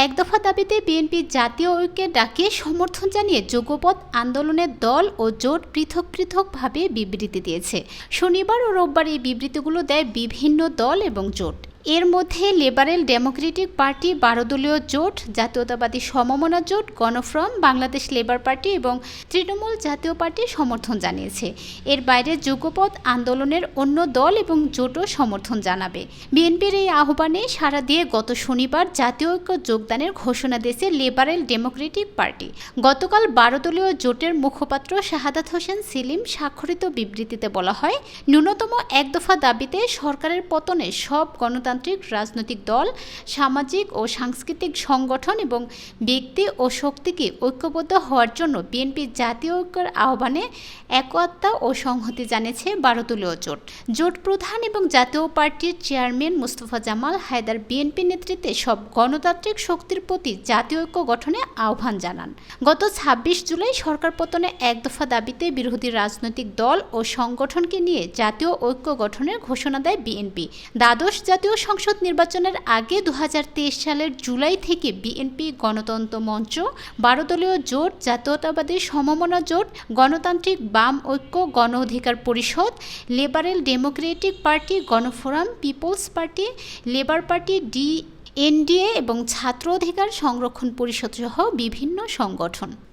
এক দফা দাবিতে বিএনপির জাতীয় ঐক্যের ডাকে সমর্থন জানিয়ে যুগপৎ আন্দোলনের দল ও জোট পৃথক পৃথকভাবে বিবৃতি দিয়েছে। শনিবার ও রোববার এই বিবৃতিগুলো দেয় বিভিন্ন দল এবং জোট। এর মধ্যে লিবারেল ডেমোক্রেটিক পার্টি, 12 দলীয় জোট, জাতীয়তাবাদী সমমনা জোট, গণফ্রন্ট, বাংলাদেশ লেবার পার্টি এবং তৃণমূল জাতীয় পার্টি সমর্থন জানিয়েছে। এর বাইরে যুগপৎ আন্দোলনের অন্য দল এবং জোটও সমর্থন জানাবে। বিএনপির এই আহ্বানে সাড়া দিয়ে গত শনিবার জাতীয় ঐক্য যোগদানের ঘোষণা দিয়েছে লিবারেল ডেমোক্রেটিক পার্টি। গতকাল 12 দলীয় জোটের মুখপাত্র শাহাদাত হোসেন সেলিম স্বাক্ষরিত বিবৃতিতে বলা হয়, ন্যূনতম এক দফা দাবিতে সরকারের পতনে সব গণতান্ত্রিক রাজনৈতিক দল, সামাজিক ও সাংস্কৃতিক সংগঠন এবং ব্যক্তি ও শক্তিকে ঐক্যবদ্ধ হওয়ার জন্য বিএনপি জাতীয় ঐক্যের আহ্বানে একতা ও সংহতি জানিয়েছে 12 দলীয় জোট। জোট প্রধান এবং জাতীয় পার্টির চেয়ারম্যান মোস্তফা জামাল হায়দার বিএনপি নেতৃত্বে সব গণতান্ত্রিক শক্তির প্রতি জাতীয় ঐক্য গঠনে আহ্বান জানান। গত 26 জুলাই সরকার পতনে এক দফা দাবিতে বিরোধী রাজনৈতিক দল ও সংগঠনকে নিয়ে জাতীয় ঐক্য গঠনের ঘোষণা দেয় বিএনপি। দ্বাদশ জাতীয় সংসদ নির্বাচনের আগে 2023 সালের জুলাই থেকে বিএনপি, গণতন্ত্র মঞ্চ, 12 দলীয় জোট, জাতীয়তাবাদী সমমনা জোট, গণতান্ত্রিক বাম ঐক্য, Gono Odhikar Parishad, liberal democratic party, Gonoforum, peoples party, labour party, NDA এবং ছাত্র অধিকার সংরক্ষণ পরিষদ সহ বিভিন্ন সংগঠন।